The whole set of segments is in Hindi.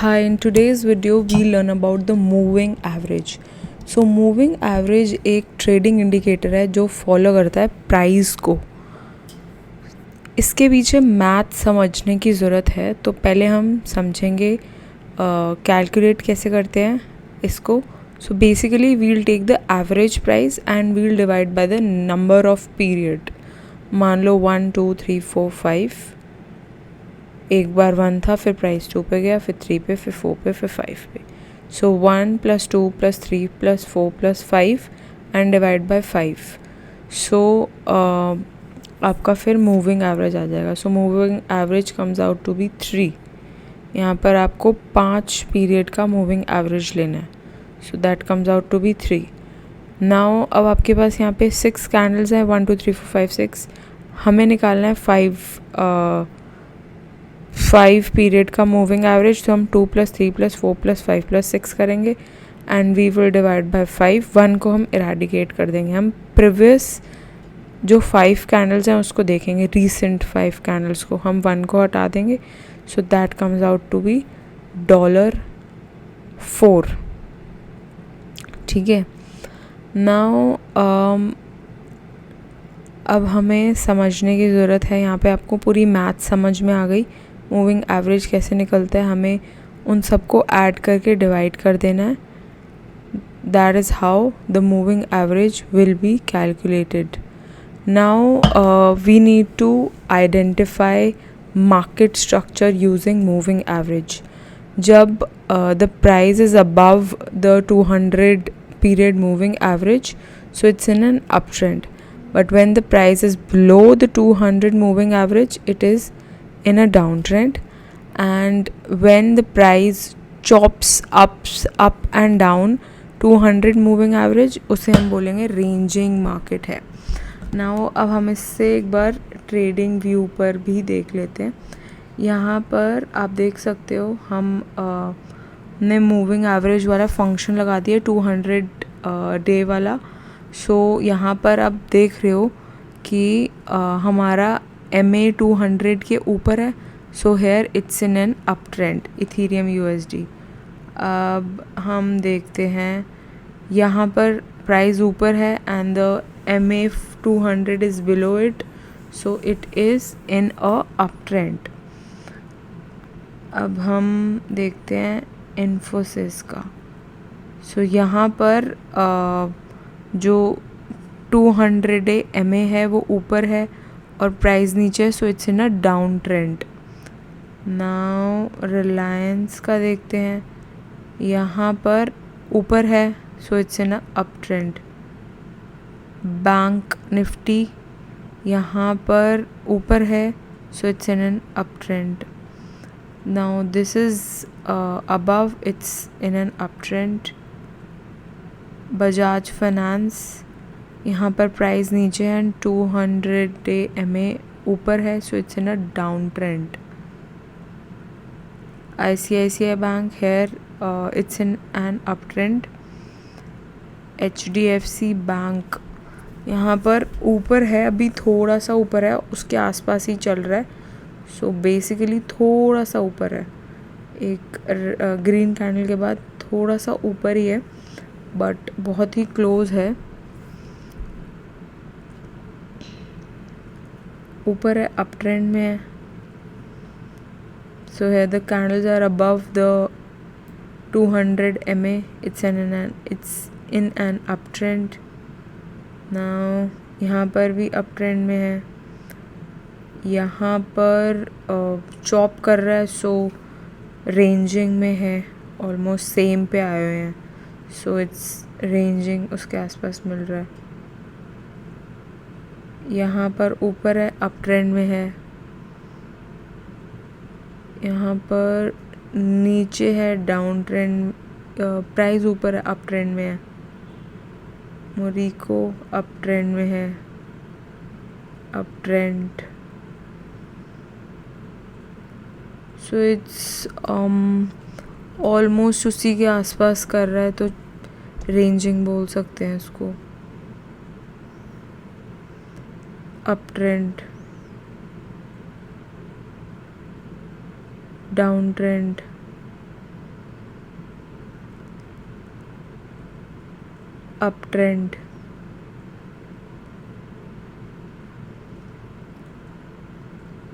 Hi, in today's video we learn about the moving average. So moving average एक ट्रेडिंग इंडिकेटर है जो फॉलो करता है प्राइस को. इसके पीछे मैथ समझने की ज़रूरत है, तो पहले हम समझेंगे कैलकुलेट कैसे करते हैं इसको. So basically we'll take the average price and we'll divide by the number of period. मान लो 1 2 3 4 5, एक बार 1 था, फिर प्राइस 2 पे गया, फिर 3 पे, फिर 4 पे, फिर 5 पे. So 1 + 2 + 3 + 4 + 5 and divide by 5. So आपका फिर मूविंग एवरेज आ जाएगा. So moving average comes out to be 3. यहाँ पर आपको 5 पीरियड का मूविंग एवरेज लेना है. So that comes out to be 3. Now अब आपके पास यहाँ पे 6 कैंडल्स हैं, 1 2 3 4 5 6. हमें निकालना है 5 पीरियड का मूविंग एवरेज. तो हम 2 + 3 + 4 + 5 + 6 करेंगे and we will divide by 5. 1 को हम इरेडिकेट कर देंगे. हम प्रीवियस जो 5 कैंडल्स हैं उसको देखेंगे, रीसेंट 5 कैंडल्स को. हम 1 को हटा देंगे. So that comes out to be $4. ठीक है. नाउ अब हमें समझने की ज़रूरत है. यहाँ पे आपको पूरी मैथ समझ में आ गई. मूविंग एवरेज कैसे निकलता है, हमें उन सबको ऐड करके डिवाइड कर देना है. That is how the moving average will be calculated. Now we need to identify market structure using moving average. जब the price is above the 200 period moving average, so it's in an uptrend. But when the price is below the 200 moving average, it is in a downtrend. And when the price chops up and down 200 moving average, उसे हम बोलेंगे रेंजिंग मार्केट है. नाउ अब हम इससे एक बार ट्रेडिंग व्यू पर भी देख लेते हैं. यहाँ पर आप देख सकते हो हम ने मूविंग एवरेज वाला फंक्शन लगा दिया 200 डे वाला. सो यहाँ पर आप देख रहे हो कि हमारा MA 200 के ऊपर है. So here it's in an up trend. Ethereum USD. अब हम देखते हैं यहाँ पर प्राइस ऊपर है and the MA 200 is below it. So it is in a up trend. अब हम देखते हैं इन्फोसिस का. सो यहाँ पर जो 200 MA है वो ऊपर है और प्राइस नीचे है. So it's in a down trend. Now Reliance का देखते हैं. यहाँ पर ऊपर है. So it's in a up trend. Bank Nifty यहाँ पर ऊपर है. So it's in an up trend. Now this is above, it's in an up trend. Bajaj finance यहाँ पर प्राइस नीचे है एंड 200 MA ऊपर है. So it's in a down trend. ICICI bank here it's in an up trend. HDFC bank यहाँ पर ऊपर है, अभी थोड़ा सा ऊपर है, उसके आसपास ही चल रहा है. सो बेसिकली थोड़ा सा ऊपर है, एक ग्रीन कैंडल के बाद थोड़ा सा ऊपर ही है, बट बहुत ही क्लोज है. ऊपर है, अप ट्रेंड में है. So here the candles are above the 200 MA. It's in an up trend. Now यहाँ पर भी अप ट्रेंड में है. यहाँ पर चॉप कर रहा है. सो रेंजिंग में है, ऑलमोस्ट सेम पे आए हुए हैं. सो इट्स रेंजिंग, उसके आसपास मिल रहा है. यहाँ पर ऊपर है, अप ट्रेंड में है. यहाँ पर नीचे है, डाउन ट्रेंड. प्राइस ऊपर है, अप ट्रेंड में है. मोरिको अप ट्रेंड में है, up trend. So it's almost उसी के आसपास कर रहा है, तो रेंजिंग बोल सकते हैं इसको. Up trend, down trend, uptrend,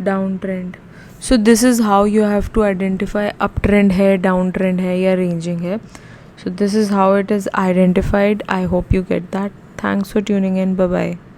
downtrend. So this is how you have to identify uptrend है, downtrend है या ranging है. So this is how it is identified. I hope you get that. Thanks for tuning in. Bye bye.